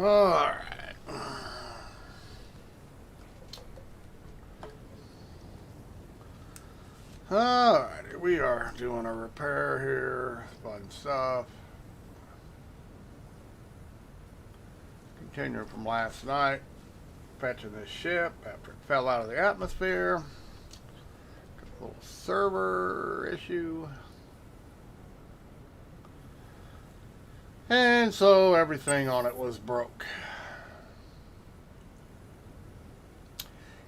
Alright. Alrighty, we are doing a repair here. Fun stuff. Continuing from last night. Fetching this ship after it fell out of the atmosphere. A little server issue. And so everything on it was broke.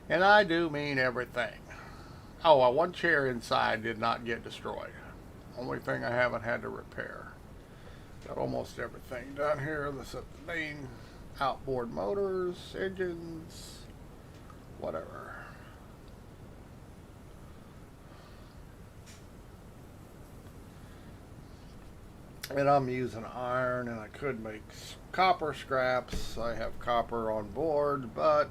And I do mean everything. Oh, one chair inside did not get destroyed. Only thing I haven't had to repair. Got almost everything done here. This is the main outboard motors, engines, whatever. And I'm using iron, and I could make copper scraps. I have copper on board, but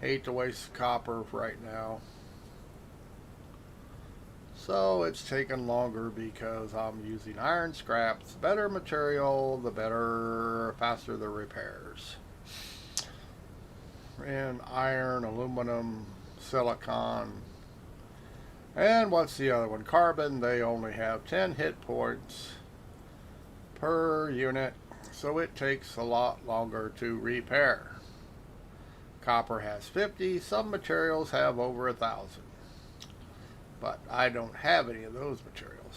hate to waste copper right now. So it's taken longer because I'm using iron scraps. Better material, the better, faster the repairs. And iron, aluminum, silicon, and what's the other one? Carbon. They only have 10 hit points per unit, so it takes a lot longer to repair. Copper has 50. Some materials have over 1,000. But I don't have any of those materials.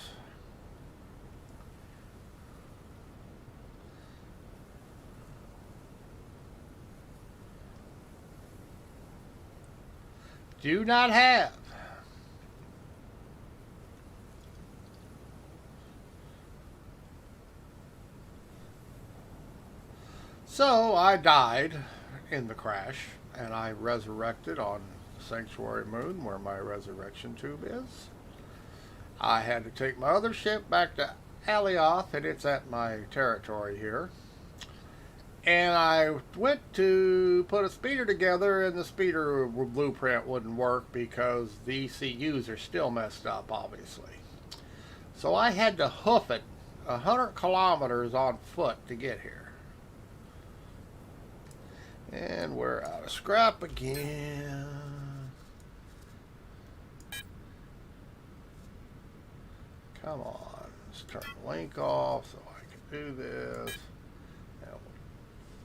Do not have. So I died in the crash, and I resurrected on Sanctuary Moon, where my resurrection tube is. I had to take my other ship back to Alioth, and it's at my territory here. And I went to put a speeder together, and the speeder blueprint wouldn't work because the ECUs are still messed up, obviously. So I had to hoof it 100 kilometers on foot to get here. And we're out of scrap again. Come on, let's turn the link off so I can do this. That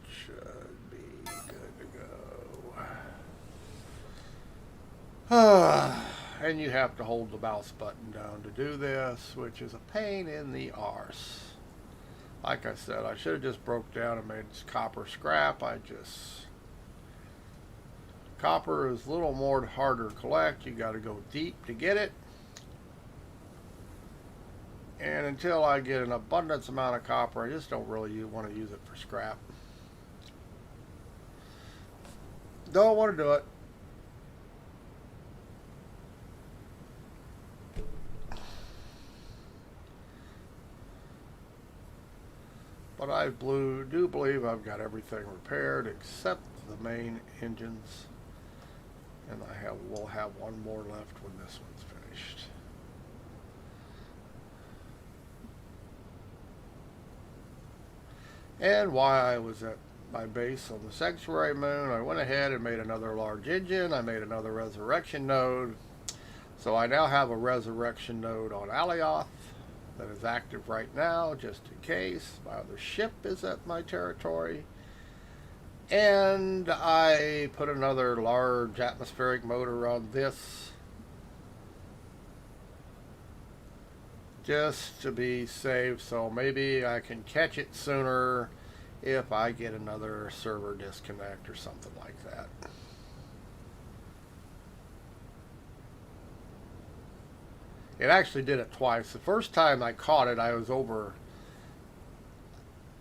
should be good to go. And you have to hold the mouse button down to do this, which is a pain in the arse. Like I said, I should have just broke down and made copper scrap. Copper is a little more harder to collect. You got to go deep to get it. And until I get an abundance amount of copper, I just don't really want to use it for scrap. Don't want to do it. But I do believe I've got everything repaired except the main engines. And we'll have one more left when this one's finished. And while I was at my base on the Sanctuary Moon, I went ahead and made another large engine. I made another resurrection node. So I now have a resurrection node on Alioth that is active right now, just in case. My other ship is at my territory. And I put another large atmospheric motor on this, just to be safe, so maybe I can catch it sooner if I get another server disconnect or something like that. It actually did it twice. The first time I caught it, I was over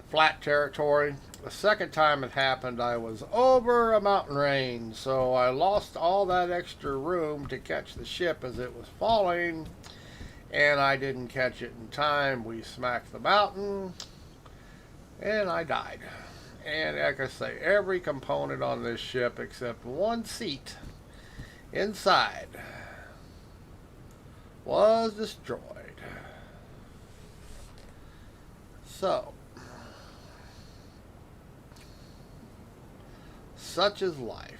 flat territory. The second time it happened, I was over a mountain range, so I lost all that extra room to catch the ship as it was falling, and I didn't catch it in time. We smacked the mountain, and I died. And like I say, every component on this ship except one seat inside was destroyed. So such is life.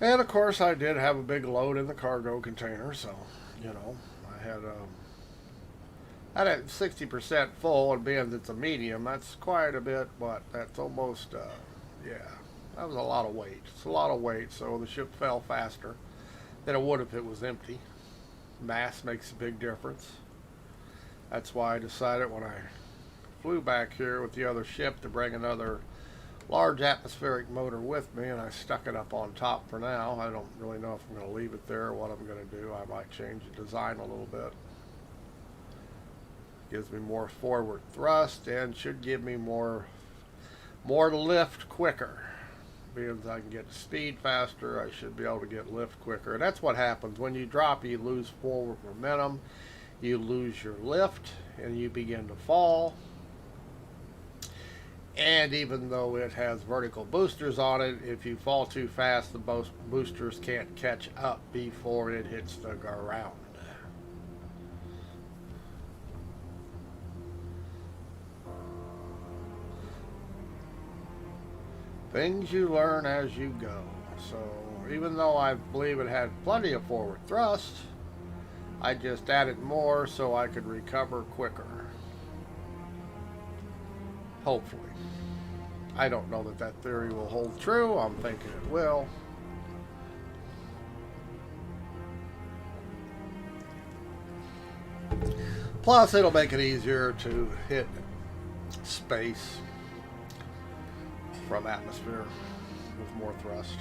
And of course, I did have a big load in the cargo container, so you know, I had it 60% full, and being it's a medium, that's quite a bit. But that's almost, yeah, that was a lot of weight. It's a lot of weight, so the ship fell faster than it would if it was empty. Mass makes a big difference. That's why I decided when I flew back here with the other ship to bring another large atmospheric motor with me, and I stuck it up on top for now. I don't really know if I'm going to leave it there or what I'm going to do. I might change the design a little bit. Gives me more forward thrust and should give me more lift quicker. Because I can get the speed faster, I should be able to get lift quicker. And that's what happens when you drop. You lose forward momentum, you lose your lift, and you begin to fall. And even though it has vertical boosters on it, if you fall too fast, the boosters can't catch up before it hits the ground. Things you learn as you go. So even though I believe it had plenty of forward thrust, I just added more so I could recover quicker. Hopefully. I don't know that that theory will hold true. I'm thinking it will. Plus, it'll make it easier to hit space from atmosphere with more thrust.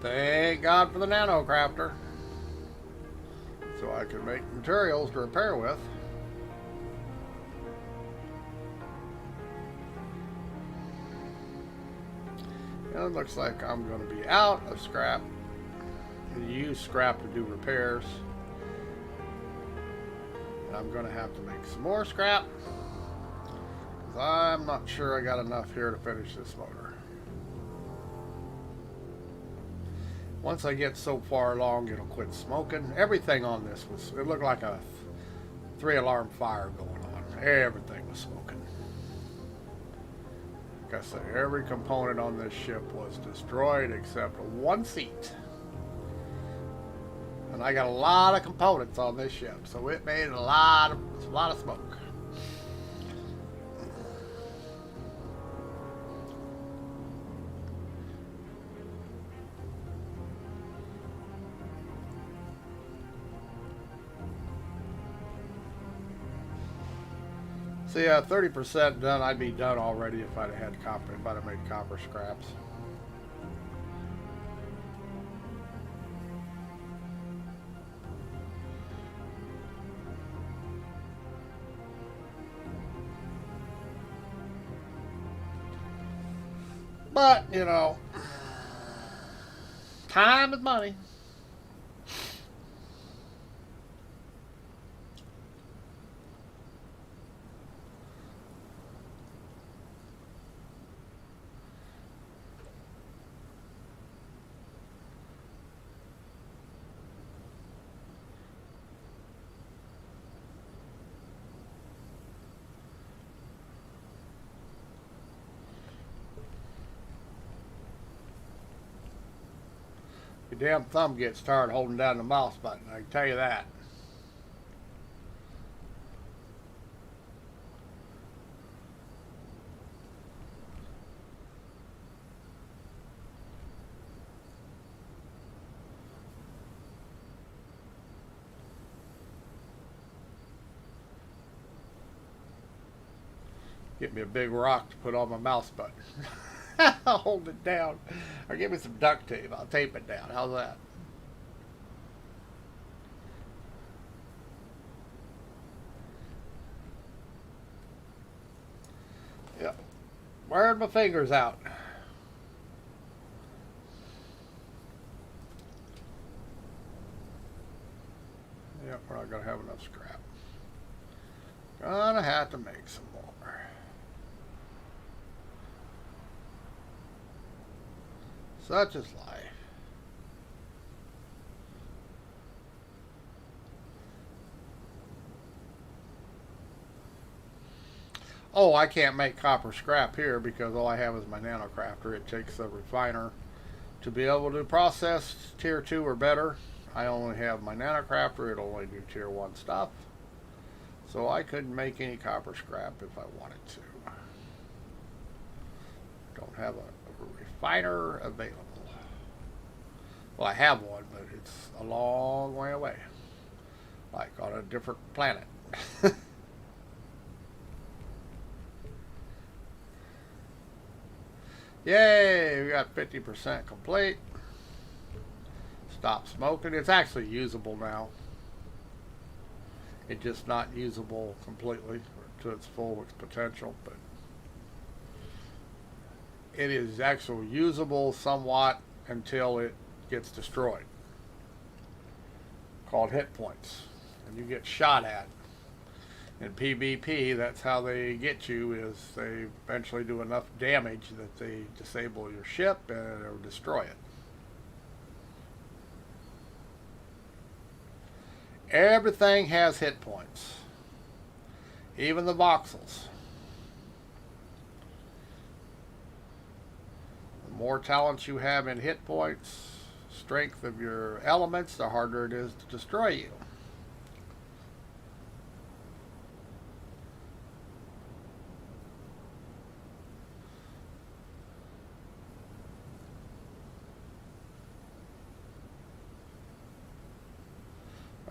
Thank God for the nano crafter, so I can make materials to repair with. And it looks like I'm going to be out of scrap and use scrap to do repairs. And I'm going to have to make some more scrap because I'm not sure I got enough here to finish this motor. Once I get so far along, it'll quit smoking. Everything on this it looked like a 3-alarm fire going on. Everything was smoking. Like I say, every component on this ship was destroyed except one seat. And I got a lot of components on this ship, so it made a lot of smoke. So yeah, 30% done. I'd be done already if I'd have had copper. If I'd have made copper scraps. But you know, time is money. Your damn thumb gets tired holding down the mouse button, I can tell you that. Get me a big rock to put on my mouse button. I'll hold it down. Or give me some duct tape. I'll tape it down. How's that? Yep. Wearing my fingers out. Such is life. Oh, I can't make copper scrap here because all I have is my nanocrafter. It takes a refiner to be able to process tier 2 or better. I only have my nanocrafter. It'll only do tier 1 stuff. So I couldn't make any copper scrap if I wanted to. Don't have a refiner available. Well, I have one, but it's a long way away. Like on a different planet. Yay, we got 50% complete. Stop smoking. It's actually usable now. It's just not usable completely to its full potential, but it is actually usable somewhat until it gets destroyed. Called hit points. And you get shot at. In PvP, that's how they get you, is they eventually do enough damage that they disable your ship or destroy it. Everything has hit points. Even the voxels. The more talents you have in hit points, strength of your elements, the harder it is to destroy you.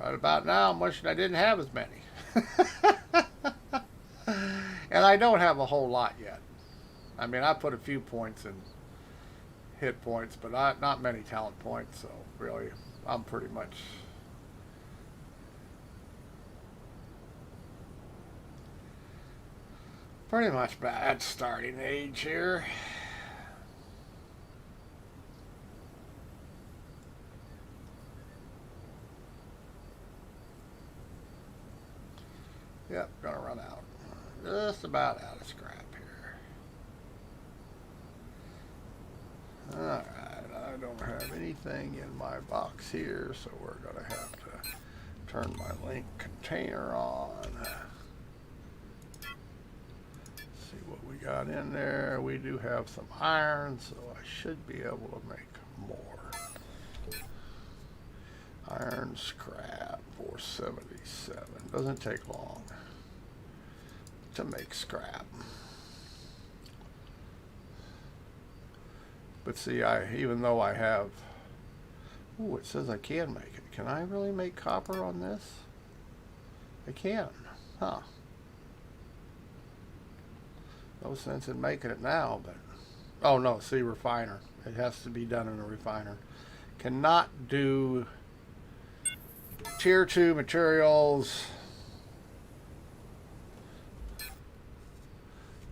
Right about now, I'm wishing I didn't have as many. And I don't have a whole lot yet. I mean, I put a few points in hit points, but not many talent points, so really, I'm pretty much... bad starting age here. Yep, gonna run out. Just about out of scrap here. Alright, I don't have anything in my box here, so we're gonna have to turn my link container on. See what we got in there. We do have some iron, so I should be able to make more. Iron scrap 477. Doesn't take long to make scrap. But see, even though I have... Ooh, it says I can make it. Can I really make copper on this? I can. Huh. No sense in making it now, but... Oh no, see, refiner. It has to be done in a refiner. Cannot do tier 2 materials.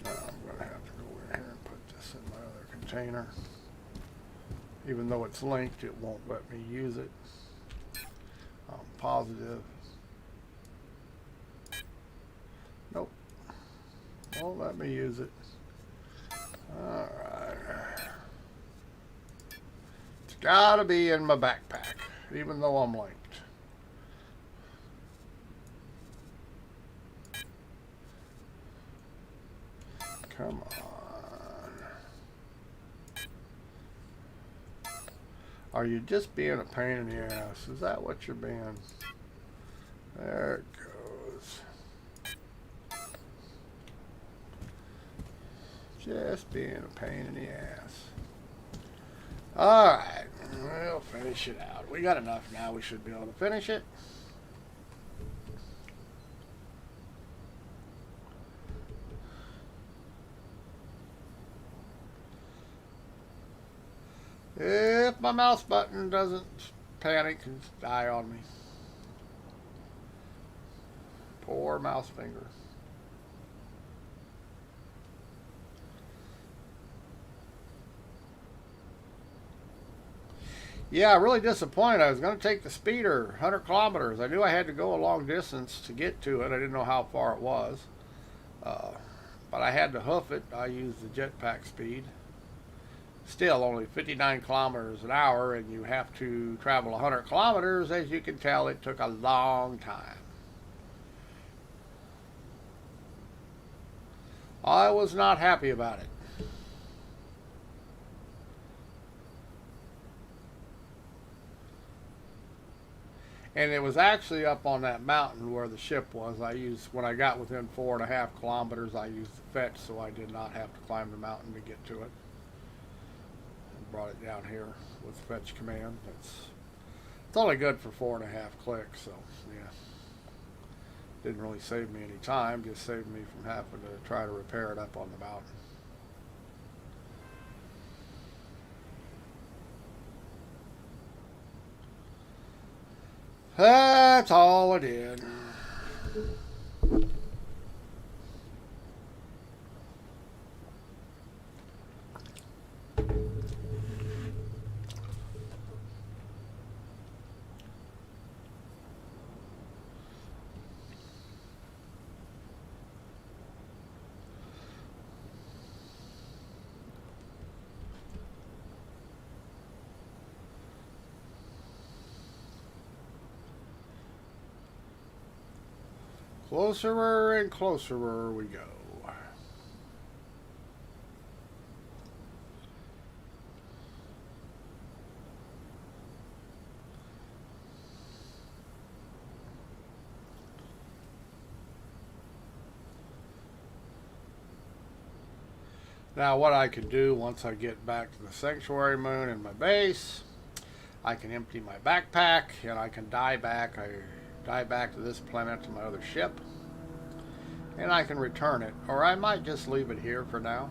I'm going to have to go in here and put this in my other container. Even though it's linked, it won't let me use it. I'm positive. Nope. Won't let me use it. Alright. It's gotta be in my backpack, even though I'm linked. Come on. Are you just being a pain in the ass? Is that what you're being? There it goes. Just being a pain in the ass. Alright, we'll finish it out. We got enough now, we should be able to finish it. If my mouse button doesn't panic and die on me. Poor mouse finger. Yeah, really disappointed. I was going to take the speeder, 100 kilometers. I knew I had to go a long distance to get to it. I didn't know how far it was. But I had to hoof it. I used the jetpack speed. Still only 59 kilometers an hour, and you have to travel 100 kilometers. As you can tell, it took a long time. I was not happy about it. And it was actually up on that mountain where the ship was. When I got within 4.5 kilometers, I used the fetch, so I did not have to climb the mountain to get to it. And brought it down here with fetch command. It's only good for 4.5 clicks, so yeah. Didn't really save me any time, just saved me from having to try to repair it up on the mountain. That's all I did. Closer and closer we go. Now what I can do once I get back to the sanctuary moon and my base, I can empty my backpack and I can die back. I die back to this planet to my other ship, and I can return it, or I might just leave it here for now.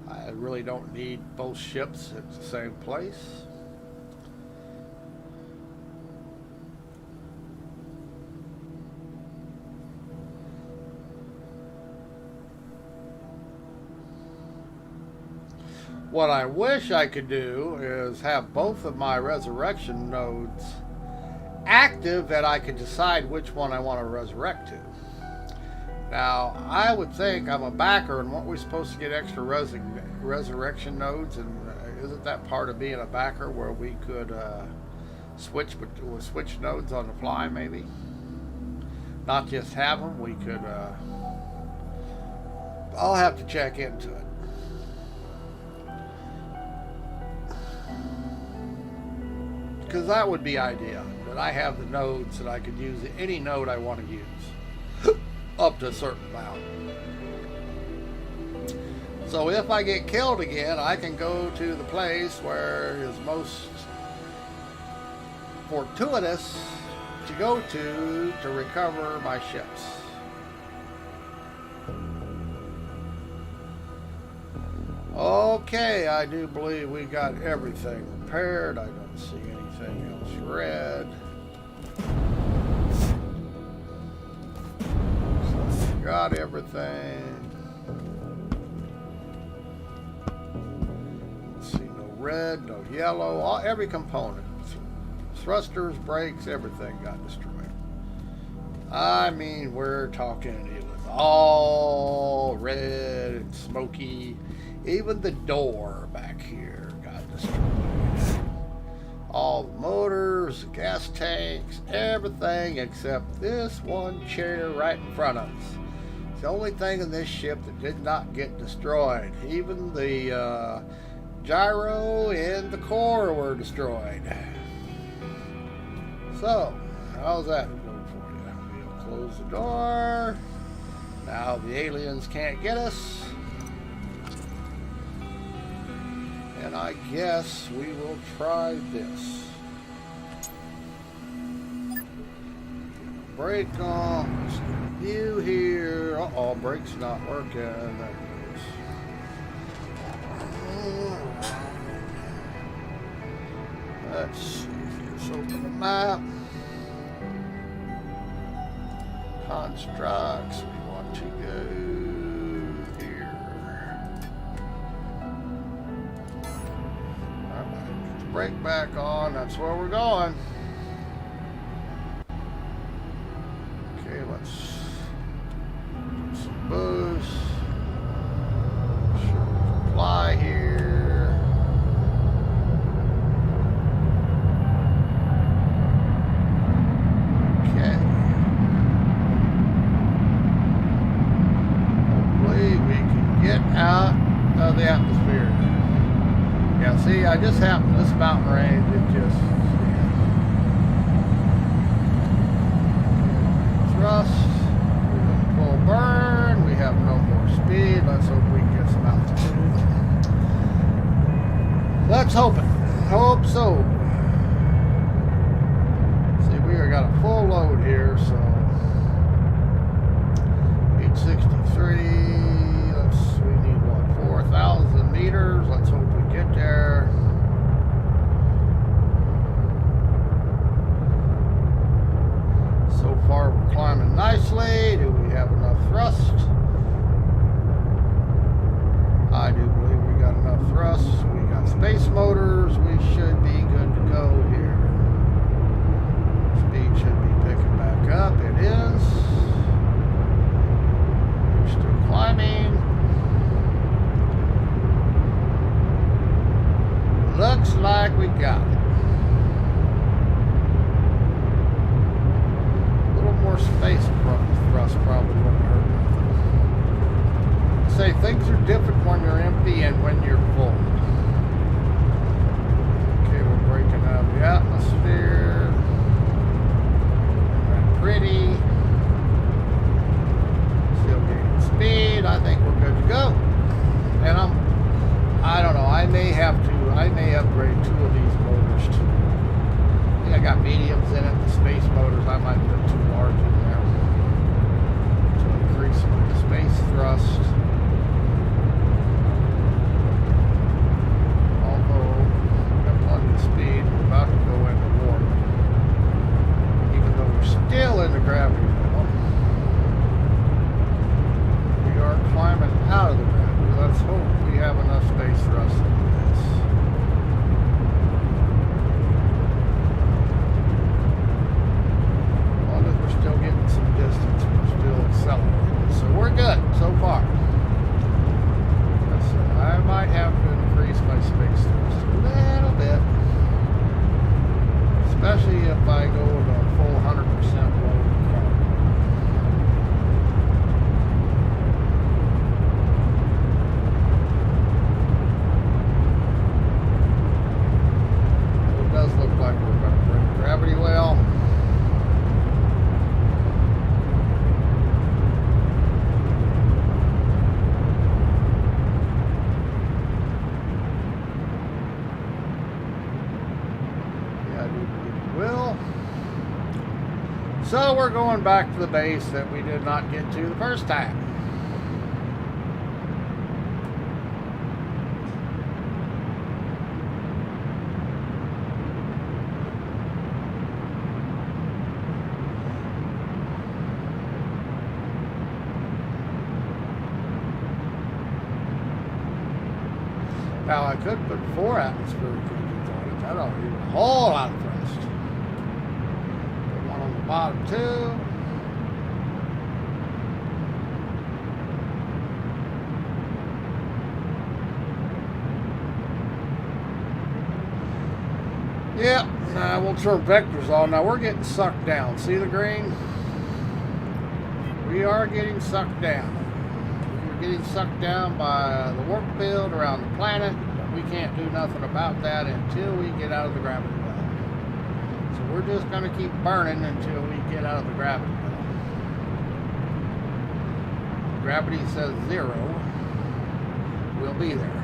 I really don't need both ships at the same place. What I wish I could do is have both of my resurrection nodes active, that I could decide which one I want to resurrect to. Now, I would think I'm a backer, and weren't we supposed to get extra resurrection nodes? And isn't that part of being a backer, where we could switch nodes on the fly, maybe? Not just have them. We could. I'll have to check into it. Because that would be ideal. That I have the nodes that I could use any node I want to use up to a certain amount. So if I get killed again, I can go to the place where is most fortuitous to go to recover my ships. Okay, I do believe we got everything repaired. I don't see anything else red. So got everything. See no red, no yellow, every component. Thrusters, brakes, everything got destroyed. I mean, we're talking it was all red and smoky. Even the door back here got destroyed. All the motors, gas tanks, everything except this one chair right in front of us. It's the only thing in this ship that did not get destroyed. Even the gyro and the core were destroyed. So, how's that going for you? We'll close the door. Now the aliens can't get us. And I guess we will try this. Brake on. View here. Uh-oh, brake's not working. That goes. Let's see. Let's open the map. Constructs. We want to go here. Alright, get the brake back on. That's where we're going. Okay, let's do some boost. Sure, apply here. get out of the atmosphere. Yeah, see, I just happened this mountain range. It just thrust. We're in full burn. We have no more speed. Let's hope we can get some altitude. Let's hope it. Hope so. See, we got a full load here, so 863. We need what, 4,000 meters. Let's hope we get there. So far, we're climbing nicely. Do we have enough thrust? I do believe we got enough thrust. We got space motors. We should be good to go here. Speed should be picking back up. It is. We're still climbing. Looks like we got it. A little more space thrust probably wouldn't hurt nothing. Say things are different when you're empty and when you're full. Okay, we're breaking out of the atmosphere. Isn't that pretty? Still gaining speed. I think we're good to go. And I don't know, I may upgrade 2 of these motors too. I think I got mediums in it, the space motors, I might put 2 large in there to increase my space thrust. Although, we've got plenty of speed, we're about to go into warp. Even though we're still in the gravity well, we are climbing out of the gravity. Let's hope we have enough space thrust to do this. As long as we're still getting some distance, we're still accelerating. So we're good so far. I might have to increase my space thrust a little bit. Especially if I go with a full 100% load. Look like we're going to break gravity well. Yeah, I do believe it will. So we're going back to the base that we did not get to the first time. Now I could put 4 atmospheric engines on it. That'll give it a whole lot of thrust. Put one on the bottom too. Yep, now we'll turn vectors on. Now we're getting sucked down. See the green? We are getting sucked down. Getting sucked down by the warp field around the planet, but we can't do nothing about that until we get out of the gravity well. So we're just going to keep burning until we get out of the gravity well. Gravity says 0. We'll be there.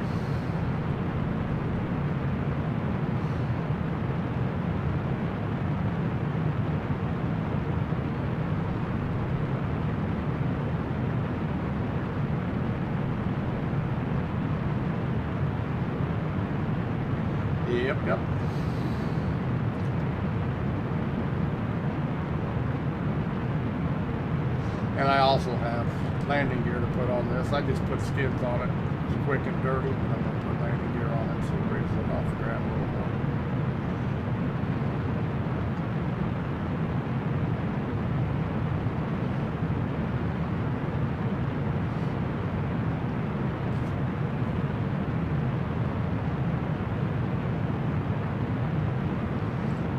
Yep. And I also have landing gear to put on this. I just put skins on it. It's quick and dirty, but I'm going to put landing gear on it so it raises it off the ground a little more.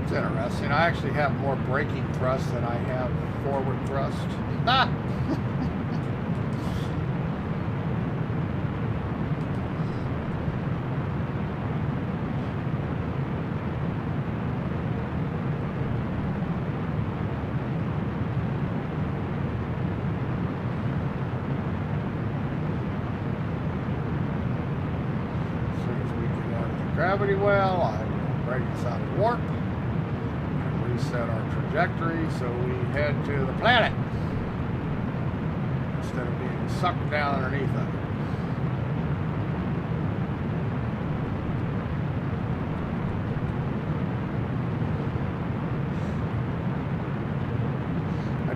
It's interesting. I actually have more braking thrust than I have forward thrust. Ah! gravity well, I will break us out of warp and reset our trajectory so we head to the planet instead of being sucked down underneath of it.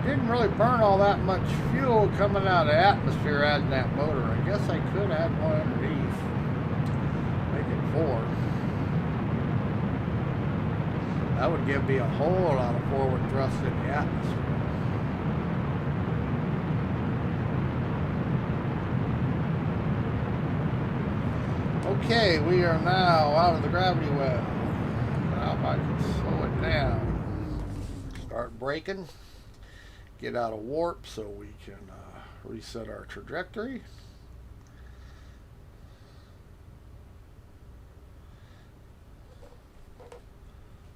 Didn't really burn all that much fuel coming out of the atmosphere adding that motor. I guess I could add one underneath. Make it 4. That would give me a whole lot of forward thrust in the atmosphere. Okay, we are now out of the gravity well. Now if I can slow it down. Start braking. Get out of warp so we can reset our trajectory.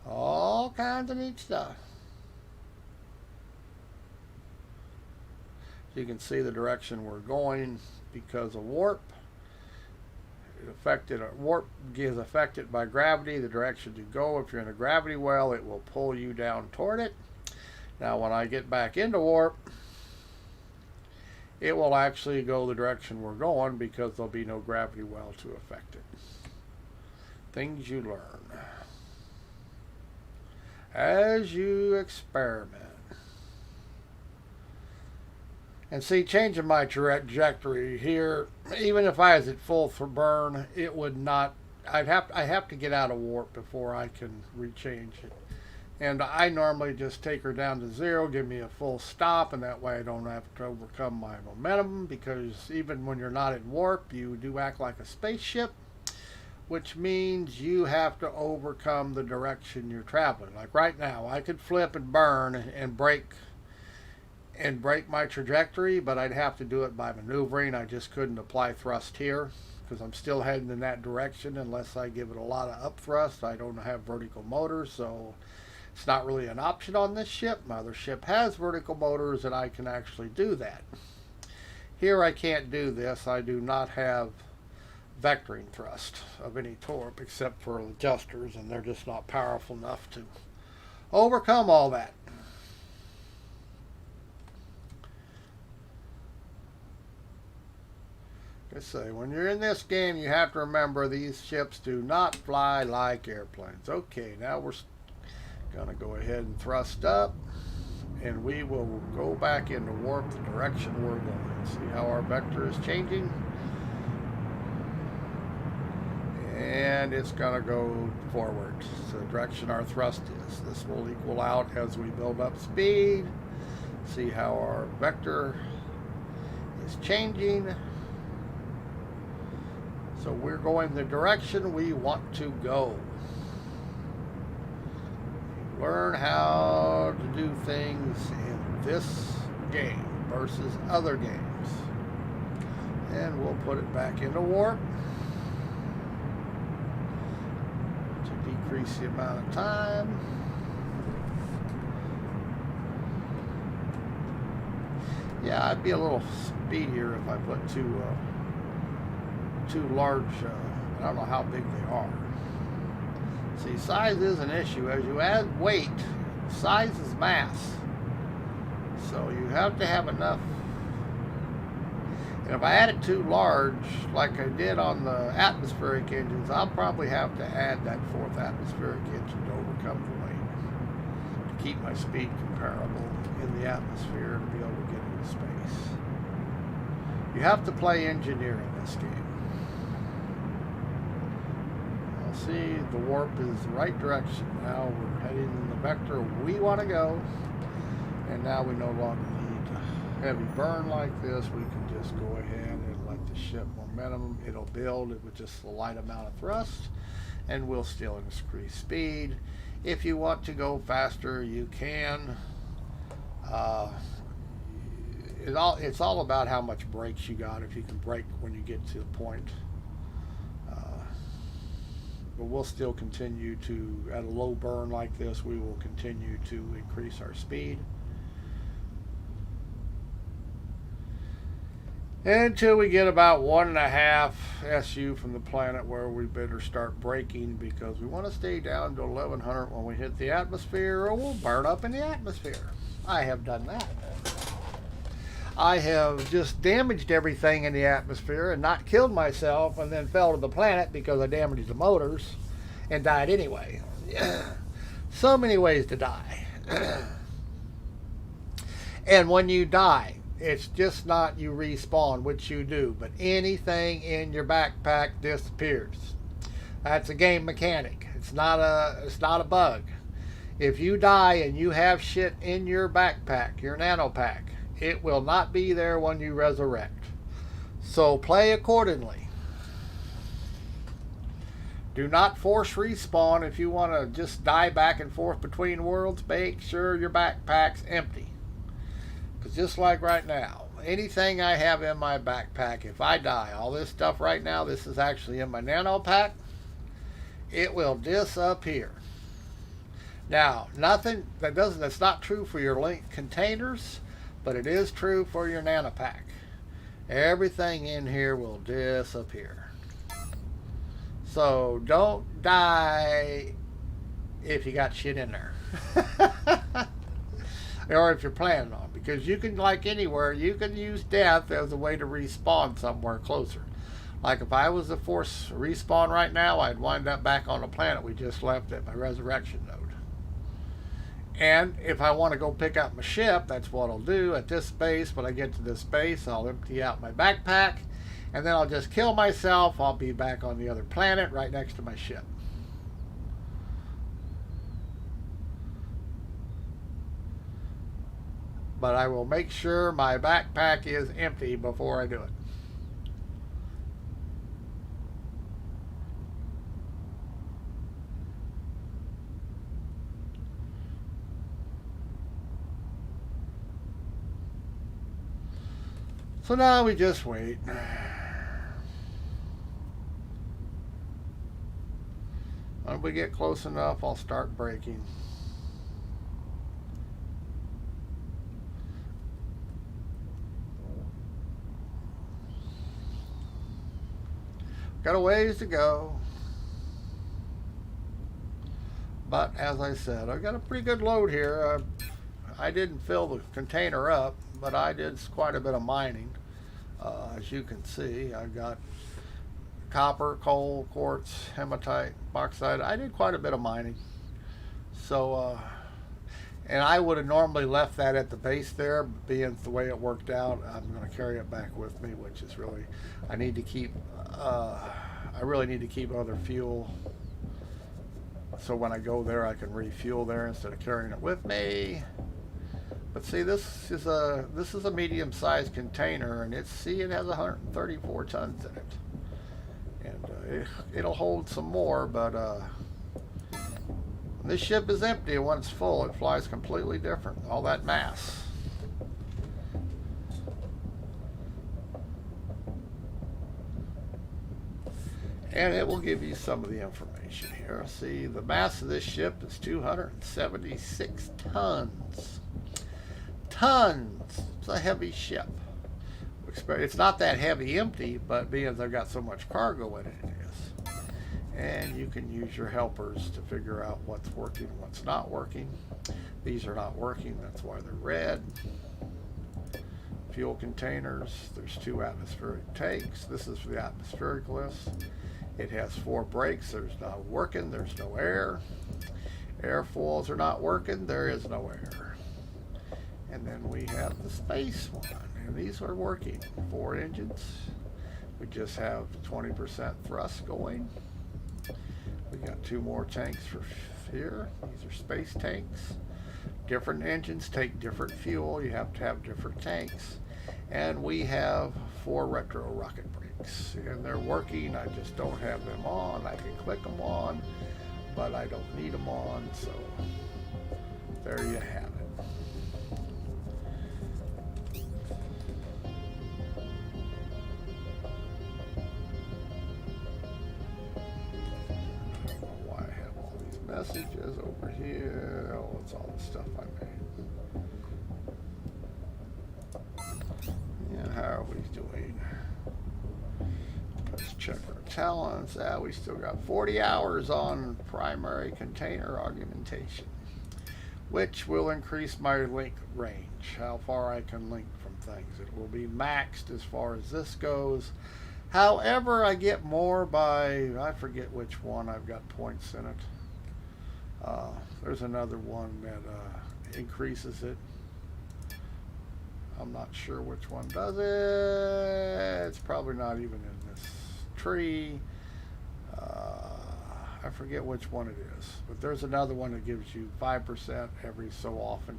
All kinds of neat stuff. So you can see the direction we're going because of warp. Warp is affected by gravity, the direction you go. If you're in a gravity well, it will pull you down toward it. Now when I get back into warp, it will actually go the direction we're going because there'll be no gravity well to affect it. Things you learn as you experiment. And see, changing my trajectory here, even if I was at full for burn, it would not, I have to get out of warp before I can rechange it. And I normally just take her down to 0, give me a full stop, and that way I don't have to overcome my momentum, because even when you're not in warp, you do act like a spaceship, which means you have to overcome the direction you're traveling. Like right now, I could flip and burn and break my trajectory, but I'd have to do it by maneuvering. I just couldn't apply thrust here, because I'm still heading in that direction unless I give it a lot of up thrust. I don't have vertical motors, so it's not really an option on this ship. My other ship has vertical motors and I can actually do that. Here I can't do this. I do not have vectoring thrust of any torque except for adjusters, and they're just not powerful enough to overcome all that. I say, when you're in this game, you have to remember these ships do not fly like airplanes. Okay, now we're going to go ahead and thrust up, and we will go back into warp the direction we're going. See how our vector is changing? And it's going to go forward. So the direction our thrust is. This will equal out as we build up speed. See how our vector is changing. So we're going the direction we want to go. Learn how to do things in this game versus other games. And we'll put it back into warp to decrease the amount of time. Yeah, I'd be a little speedier if I put too large, I don't know how big they are. See, size is an issue. As you add weight, size is mass. So you have to have enough. And if I add it too large, like I did on the atmospheric engines, I'll probably have to add that 4th atmospheric engine to overcome the weight, to keep my speed comparable in the atmosphere to be able to get into space. You have to play engineer in this game. See, the warp is the right direction. Now we're heading in the vector we want to go, and now we no longer need heavy burn like this. We can just go ahead and let the ship momentum, it'll build it with just a light amount of thrust, and we'll still increase speed. If you want to go faster, you can. It's all about how much brakes you got, if you can brake when you get to the point. But we'll still continue to, at a low burn like this, we will continue to increase our speed. until we get about 1.5 SU from the planet, where we better start braking, because we want to stay down to 1100 when we hit the atmosphere, or we'll burn up in the atmosphere. I have done that. I have just damaged everything in the atmosphere and not killed myself, and then fell to the planet because I damaged the motors and died anyway. So many ways to die. And when you die, it's just not you respawn, which you do, but anything in your backpack disappears. That's a game mechanic. It's not a bug. If you die and you have shit in your backpack, your nano pack, it will not be there when you resurrect. So play accordingly. Do not force respawn. If you want to just die back and forth between worlds, make sure your backpack's empty. Because just like right now, anything I have in my backpack, if I die, all this stuff right now, this is actually in my nano pack, it will disappear. Now, that's not true for your link containers, but it is true for your nano pack. Everything in here will disappear. So don't die if you got shit in there. Or if you're planning on, because you can, like anywhere, you can use death as a way to respawn somewhere closer. Like if I was to force respawn right now, I'd wind up back on the planet we just left at my resurrection node. And if I want to go pick up my ship, that's what I'll do at this base. When I get to this base, I'll empty out my backpack, and then I'll just kill myself. I'll be back on the other planet right next to my ship. But I will make sure my backpack is empty before I do it. So now we just wait. When we get close enough, I'll start braking. Got a ways to go. But as I said, I got a pretty good load here. I didn't fill the container up, but I did quite a bit of mining. As you can see, I've got copper, coal, quartz, hematite, bauxite. I did quite a bit of mining. So, and I would have normally left that at the base there, but being the way it worked out, I'm going to carry it back with me, which is really, I need to keep, I really need to keep other fuel. So when I go there, I can refuel there instead of carrying it with me. But see, this is a medium-sized container, and it has 134 tons in it, and it'll hold some more. But when this ship is empty, and when it's full, it flies completely different. All that mass. And it will give you some of the information here. See, the mass of this ship is 276 tons. Tons. It's a heavy ship. It's not that heavy empty, but being I've got so much cargo in it, it is. And you can use your helpers to figure out what's working and what's not working. These are not working, that's why they're red. Fuel containers, there's 2 atmospheric tanks. This is for the atmospheric list. It has 4 brakes, there's not working, there's no air. Airfoils are not working, there is no air. And then we have the space one, and these are working. 4 engines. We just have 20% thrust going. We got 2 more tanks for here. These are space tanks. Different engines take different fuel. You have to have different tanks. And we have 4 retro rocket brakes, and they're working. I just don't have them on. I can click them on, but I don't need them on. So there you have it. Messages over here. Oh, it's all the stuff I made. Yeah, How are we doing? Let's check our talents. We still got 40 hours on primary container augmentation, which will increase my link range, how far I can link from things. It will be maxed as far as this goes. However, I get more by, I forget which one I've got points in it. There's another one that increases it. I'm not sure which one does it. It's probably not even in this tree. I forget which one it is, but there's another one that gives you 5% every so often.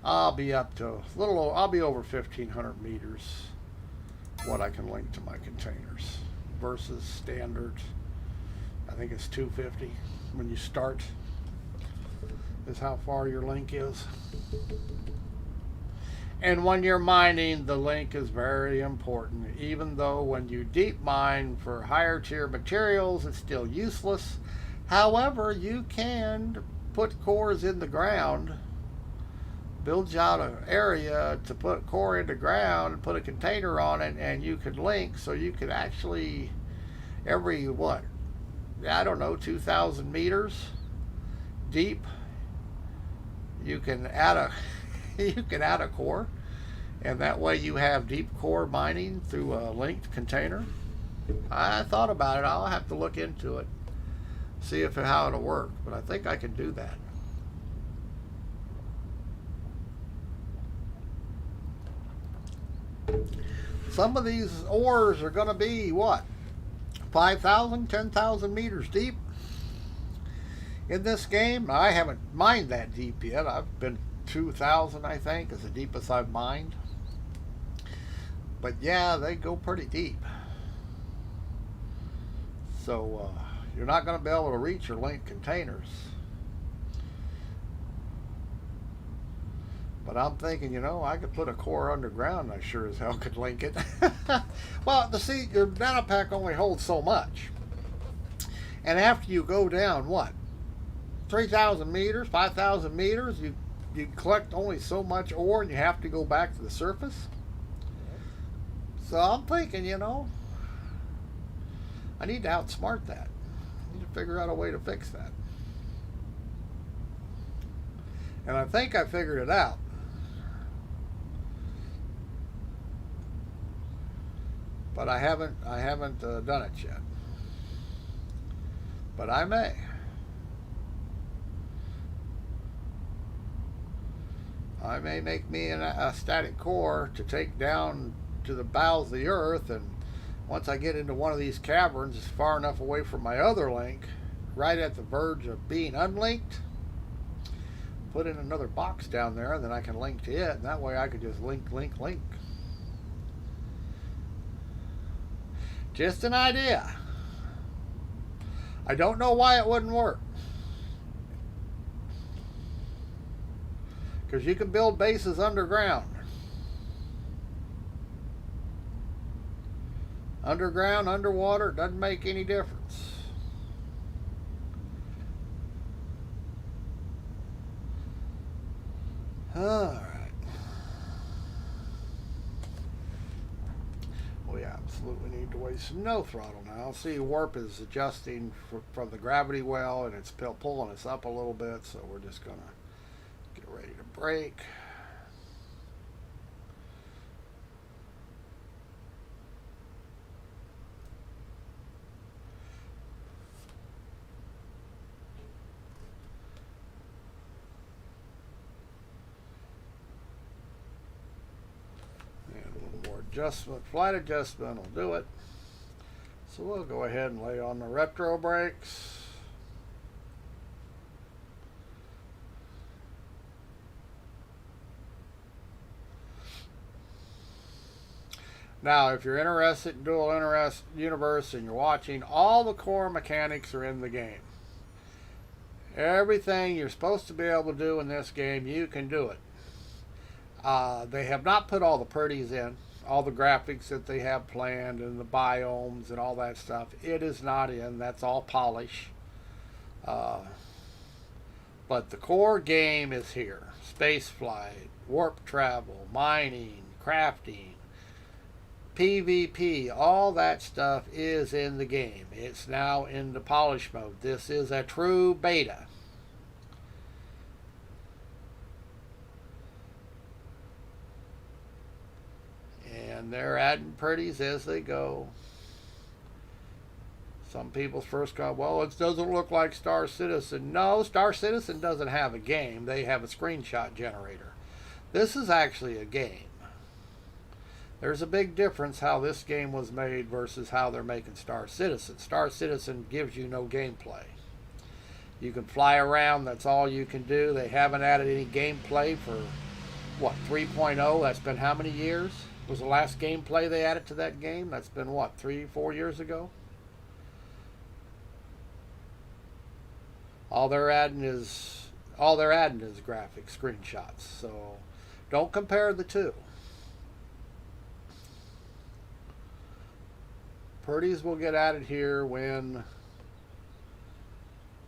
I'll be up to I'll be over 1,500 meters what I can link to my containers versus standard. I think it's 250 when you start is how far your link is. And when you're mining, the link is very important. Even though when you deep mine for higher tier materials, it's still useless. However, you can put cores in the ground, build out an area to put core in the ground and put a container on it, and you can link. So you could actually, every what, I don't know, 2,000 meters deep, you can add a you can add a core, and that way you have deep core mining through a linked container. I thought about it. I'll have to look into it, see how it'll work, but I think I can do that. Some of these ores are going to be what, 5,000, 10,000 meters deep in this game. I haven't mined that deep yet. I've been 2,000, I think, is the deepest I've mined. But yeah, they go pretty deep. So you're not going to be able to reach your linked containers. But I'm thinking, I could put a core underground. I sure as hell could link it. Well, see, your data pack only holds so much. And after you go down, what, 3,000 meters, 5,000 meters, you collect only so much ore and you have to go back to the surface. So I'm thinking, I need to outsmart that. I need to figure out a way to fix that. And I think I figured it out. But I haven't done it yet. But I may. I may make me a static core to take down to the bowels of the earth, and once I get into one of these caverns, it's far enough away from my other link, right at the verge of being unlinked, put in another box down there, and then I can link to it, and that way I could just link. Just an idea. I don't know why it wouldn't work. Because you can build bases underground. Underground, underwater, doesn't make any difference. Alright. We absolutely need to waste some no throttle now. See, warp is adjusting from the gravity well, and it's pulling us up a little bit, so we're just going to get ready to brake. And a little more adjustment, flight adjustment will do it. So we'll go ahead and lay on the retro brakes. Now, if you're interested in Dual Universe and you're watching, all the core mechanics are in the game. Everything you're supposed to be able to do in this game, you can do it. They have not put all the pretties in, all the graphics that they have planned and the biomes and all that stuff. It is not in. That's all polish. But the core game is here. Space flight, warp travel, mining, crafting, PvP, all that stuff is in the game. It's now in the polish mode. This is a true beta. And they're adding pretties as they go. Some people's first comment, well, it doesn't look like Star Citizen. No, Star Citizen doesn't have a game. They have a screenshot generator. This is actually a game. There's a big difference how this game was made versus how they're making Star Citizen. Star Citizen gives you no gameplay. You can fly around, that's all you can do. They haven't added any gameplay for, what, 3.0? That's been how many years? Was the last gameplay they added to that game? That's been, what, 3-4 years ago? All they're adding is graphic screenshots. So don't compare the two. Purdies will get added here when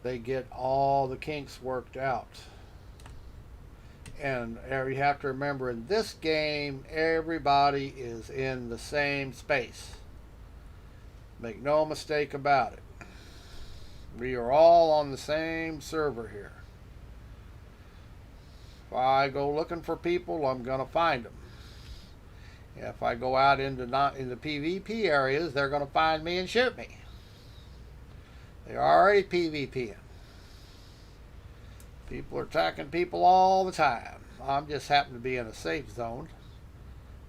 they get all the kinks worked out. And you have to remember, in this game, everybody is in the same space. Make no mistake about it. We are all on the same server here. If I go looking for people, I'm going to find them. If I go out into PvP areas, they're going to find me and shoot me. They're already PvPing. People are attacking people all the time. I'm just happen to be in a safe zone.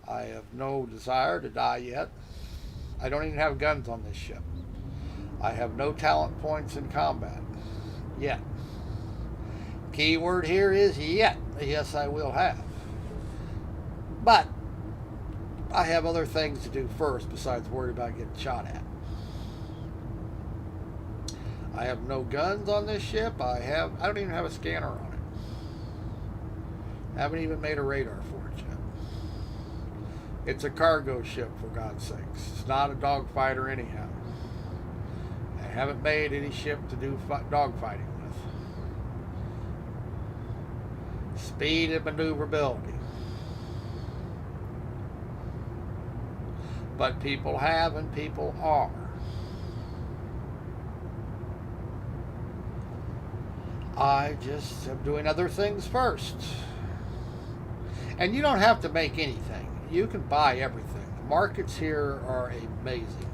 I have no desire to die yet. I don't even have guns on this ship. I have no talent points in combat. Yet. Key word here is yet. Yes, I will have. But I have other things to do first besides worry about getting shot at. I have no guns on this ship. I don't even have a scanner on it. Haven't even made a radar for it yet. It's a cargo ship, for God's sakes. It's not a dogfighter anyhow. I haven't made any ship to do dogfighting with. Speed and maneuverability. But people have and people are. I just am doing other things first. And you don't have to make anything. You can buy everything. The markets here are amazing.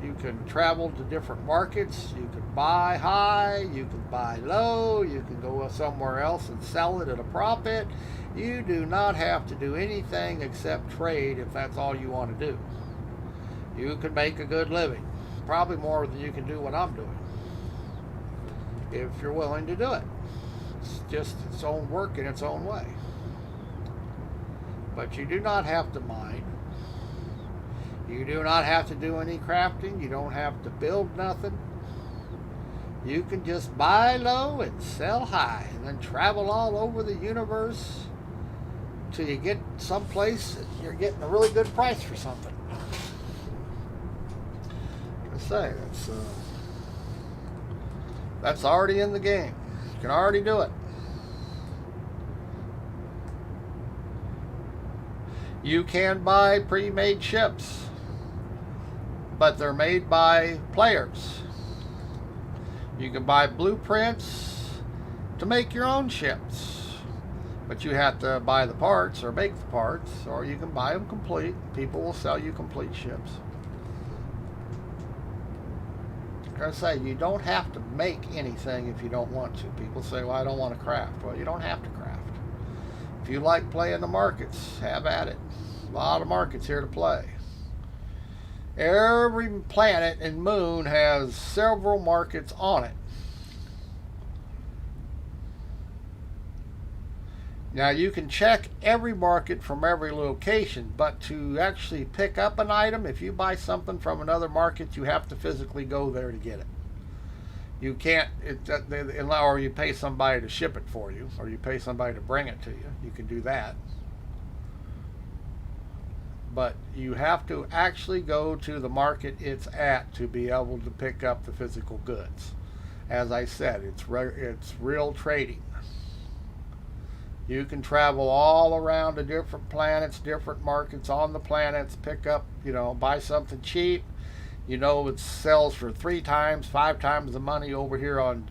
You can travel to different markets. You can buy high. You can buy low. You can go somewhere else and sell it at a profit. You do not have to do anything except trade if that's all you want to do. You can make a good living. Probably more than you can do what I'm doing. If you're willing to do it. It's just its own work in its own way. But you do not have to mine. You do not have to do any crafting. You don't have to build nothing. You can just buy low and sell high and then travel all over the universe till you get someplace and you're getting a really good price for something. I say, that's already in the game. You can already do it. You can buy pre-made ships, but they're made by players. You can buy blueprints to make your own ships, but you have to buy the parts or make the parts, or you can buy them complete. People will sell you complete ships. I say, you don't have to make anything if you don't want to. People say, well, I don't want to craft. Well, you don't have to craft. If you like playing the markets, have at it. A lot of markets here to play. Every planet and moon has several markets on it. Now you can check every market from every location, but to actually pick up an item, if you buy something from another market, you have to physically go there to get it. You can't, or you pay somebody to ship it for you, or you pay somebody to bring it to you. You can do that. But you have to actually go to the market it's at to be able to pick up the physical goods. As I said, it's real trading. You can travel all around to different planets, different markets on the planets, pick up, buy something cheap. It sells for 3 times, 5 times the money over here on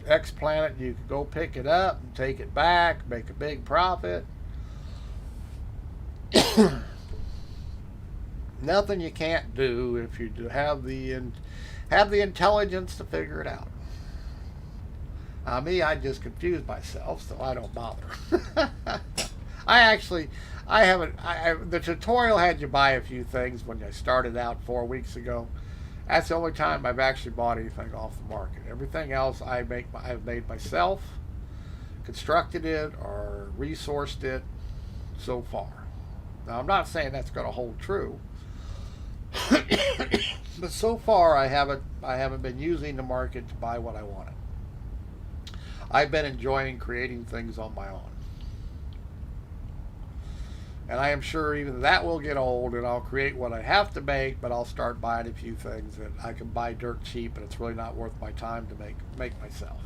X planet. You can go pick it up and take it back, make a big profit. Nothing you can't do if you have the intelligence to figure it out. Me, I just confuse myself, so I don't bother. I actually, I haven't. The tutorial had you buy a few things when I started out 4 weeks ago. That's the only time I've actually bought anything off the market. Everything else I've made myself, constructed it or resourced it so far. Now I'm not saying that's going to hold true, but so far I haven't been using the market to buy what I wanted. I've been enjoying creating things on my own. And I am sure even that will get old and I'll create what I have to make, but I'll start buying a few things that I can buy dirt cheap and it's really not worth my time to make myself.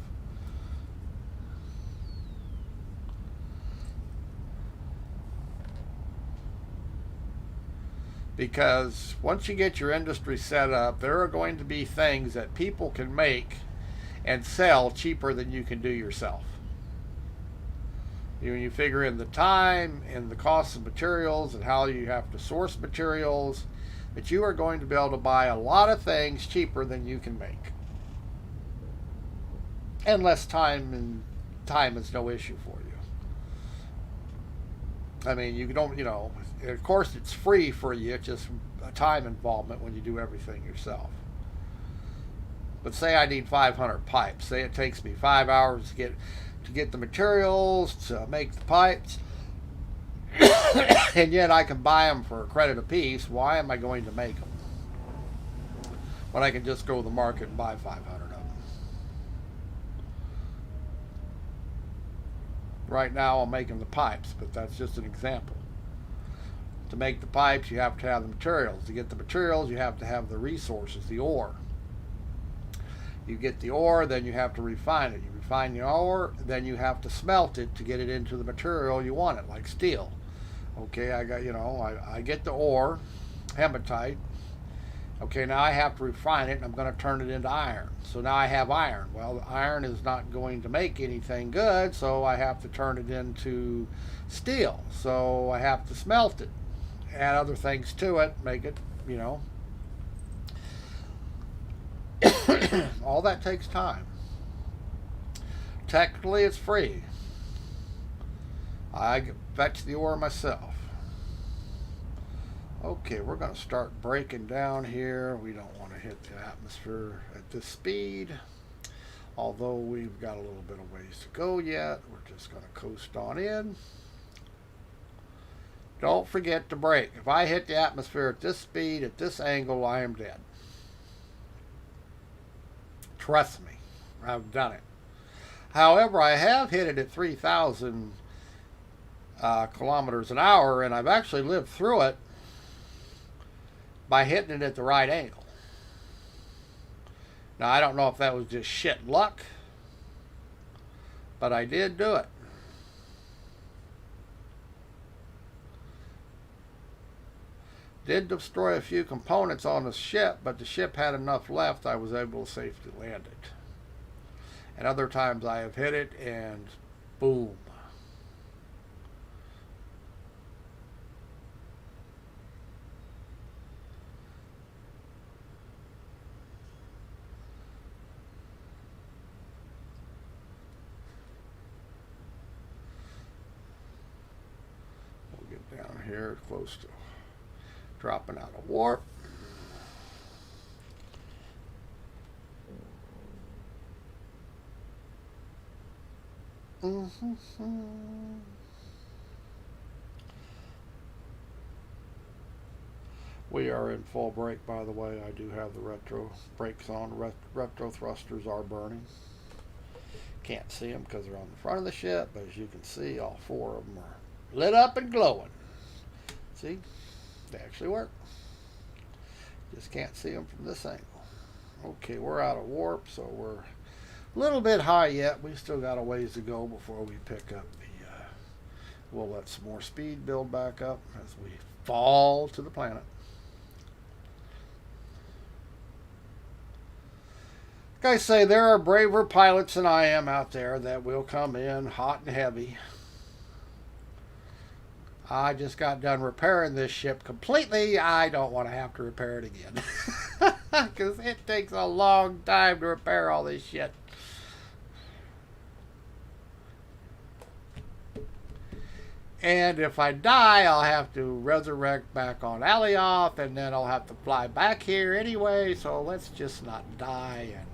Because once you get your industry set up, there are going to be things that people can make and sell cheaper than you can do yourself. When you figure in the time and the cost of materials and how you have to source materials, that you are going to be able to buy a lot of things cheaper than you can make. Unless time is no issue for you. I mean, you don't, of course it's free for you, it's just a time involvement when you do everything yourself. But say I need 500 pipes. Say it takes me 5 hours to get the materials to make the pipes, and yet I can buy them for a credit a piece. Why am I going to make them when I can just go to the market and buy 500 of them? Right now I'm making the pipes, but that's just an example. To make the pipes, you have to have the materials. To get the materials, you have to have the resources, the ore. You get the ore, then you have to refine it. You refine the ore, then you have to smelt it to get it into the material you want it, like steel. Okay, I get the ore, hematite. Okay, now I have to refine it and I'm going to turn it into iron. So now I have iron. Well, the iron is not going to make anything good, so I have to turn it into steel. So I have to smelt it, add other things to it, make it, all that takes time. Technically, it's free. I fetch the ore myself. Okay, we're going to start breaking down here. We don't want to hit the atmosphere at this speed. Although we've got a little bit of ways to go yet. We're just going to coast on in. Don't forget to brake. If I hit the atmosphere at this speed, at this angle, I am dead. Trust me, I've done it. However, I have hit it at 3,000 kilometers an hour, and I've actually lived through it by hitting it at the right angle. Now, I don't know if that was just shit luck, but I did do it. Did destroy a few components on the ship, but the ship had enough left I was able to safely land it. And other times I have hit it and boom. We'll get down here close to dropping out of warp. We are in full brake, by the way. I do have the retro brakes on. Retro thrusters are burning. Can't see them because they're on the front of the ship, but as you can see, all 4 of them are lit up and glowing. See? They actually work. Just can't see them from this angle. Okay, we're out of warp, so we're A little bit high yet. We still got a ways to go before we pick up the. We'll let some more speed build back up as we fall to the planet. Like I say, there are braver pilots than I am out there that will come in hot and heavy. I just got done repairing this ship completely. I don't want to have to repair it again. Because it takes a long time to repair all this shit. And if I die, I'll have to resurrect back on Alioth, and then I'll have to fly back here anyway, so let's just not die, and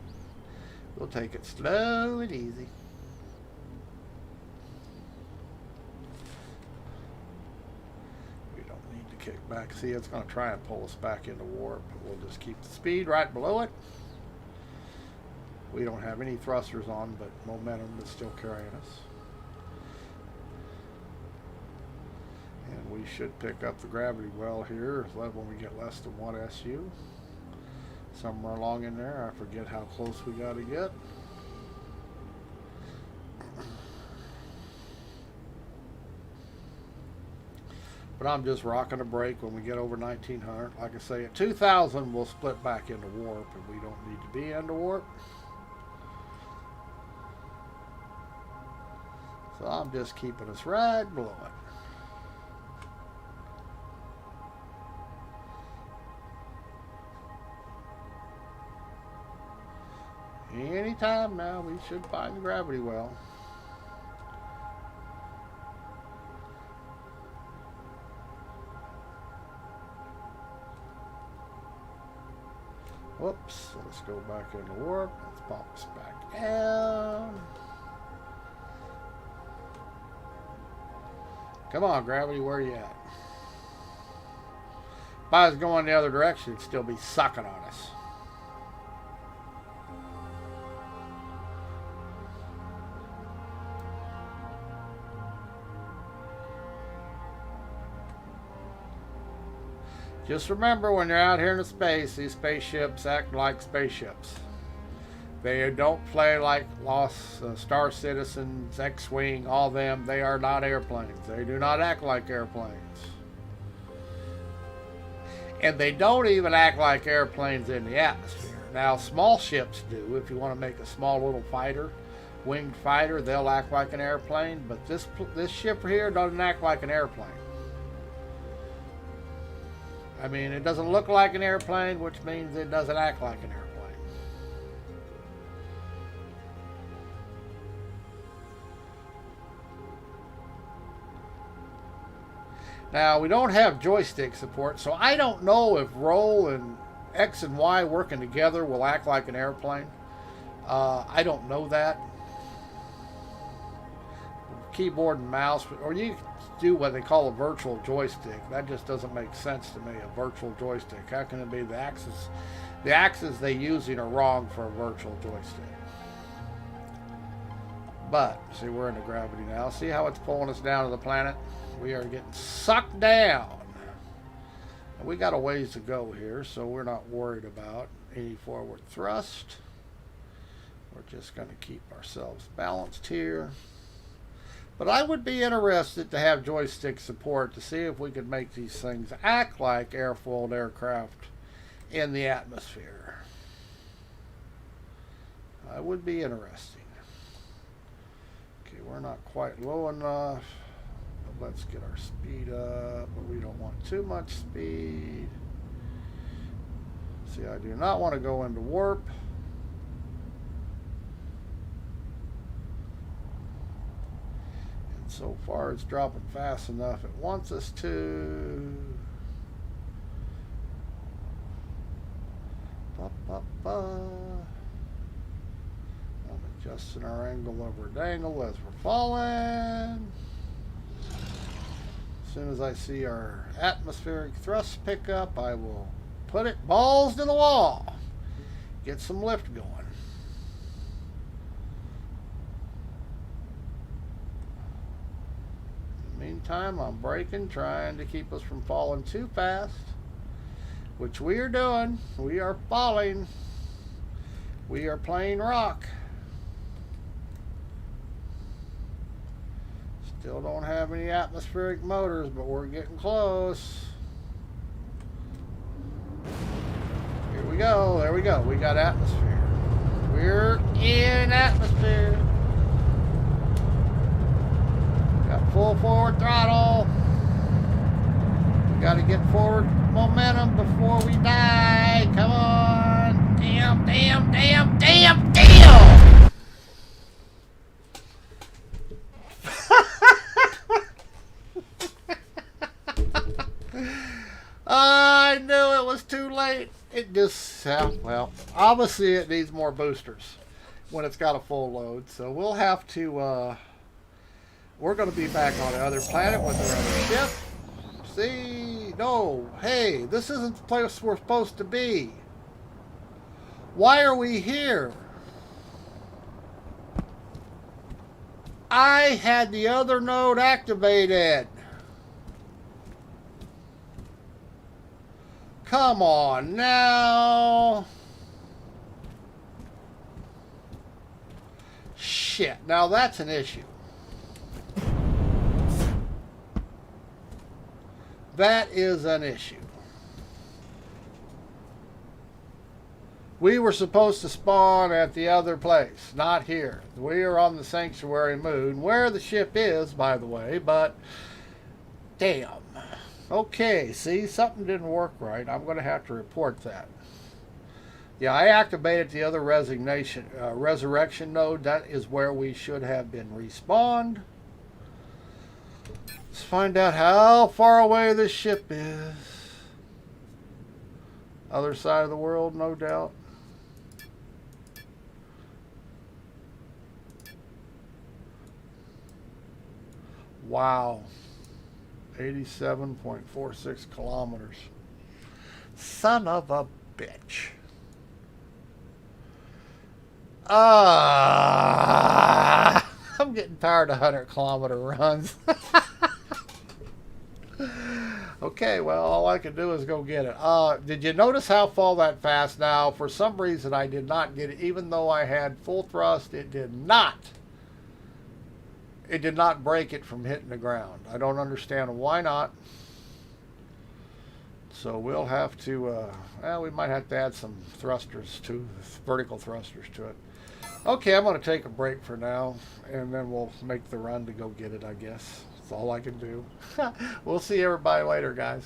we'll take it slow and easy. We don't need to kick back. See, it's going to try and pull us back into warp, but we'll just keep the speed right below it. We don't have any thrusters on, but momentum is still carrying us. And we should pick up the gravity well here when we get less than 1 SU. Somewhere along in there. I forget how close we got to get. But I'm just rocking a brake when we get over 1900. Like I say, at 2000 we'll split back into warp, and we don't need to be into warp. So I'm just keeping us right below it. Anytime now, we should find the gravity well. Whoops, let's go back into warp. Let's pop us back down. Come on, gravity, where you at? If I was going the other direction, it'd still be sucking on us. Just remember, when you're out here in space, these spaceships act like spaceships. They don't play like Lost Star Citizens, X-Wing, all them. They are not airplanes. They do not act like airplanes. And they don't even act like airplanes in the atmosphere. Now, small ships do. If you want to make a small little fighter, winged fighter, they'll act like an airplane. But this ship here doesn't act like an airplane. I mean, it doesn't look like an airplane, which means it doesn't act like an airplane. Now, we don't have joystick support, so I don't know if roll and X and Y working together will act like an airplane. I don't know that. Keyboard and mouse, or you do what they call a virtual joystick. That just doesn't make sense to me, a virtual joystick. How can it be the axis? The axes they're using are wrong for a virtual joystick. But, see, we're in the gravity now. See how it's pulling us down to the planet? We are getting sucked down. And we got a ways to go here, so we're not worried about any forward thrust. We're just going to keep ourselves balanced here. But I would be interested to have joystick support to see if we could make these things act like airfoiled aircraft in the atmosphere. I would be interesting. Okay, we're not quite low enough. But let's get our speed up. But we don't want too much speed. See, I do not want to go into warp. So far it's dropping fast enough it wants us to. I'm adjusting our angle over dangle as we're falling. As soon as I see our atmospheric thrust pick up, I will put it balls to the wall. Get some lift going. Meantime, I'm braking, trying to keep us from falling too fast, which we are doing. We are falling. We are playing rock. Still don't have any atmospheric motors, but we're getting close. Here we go. There we go. We got atmosphere. We're in atmosphere. Got full forward throttle. We got to get forward momentum before we die. Come on. Damn, damn, damn, damn, damn. I knew it was too late. It just, well, obviously it needs more boosters when it's got a full load. So we'll have to, we're going to be back on the other planet with our other ship. See? No. Hey, this isn't the place we're supposed to be. Why are we here? I had the other node activated. Come on now. Shit. Now that's an issue. That is an issue. We were supposed to spawn at the other place, not here. We are on the sanctuary moon, where the ship is, by the way, but damn. Okay, see, something didn't work right. I'm going to have to report that. Yeah, I activated the other resurrection node. That is where we should have been respawned. Let's find out how far away this ship is. Other side of the world, no doubt. Wow. 87.46 kilometers. Son of a bitch. I'm getting tired of 100-kilometer runs. Okay, well, all I can do is go get it. Did you notice how fall that fast now? For some reason, I did not get it. Even though I had full thrust, it did not. It did not break it from hitting the ground. I don't understand why not. So we'll have to, well, we might have to add some thrusters to, vertical thrusters to it. Okay, I'm going to take a break for now, and then we'll make the run to go get it, I guess. That's all I can do. We'll see everybody later, guys.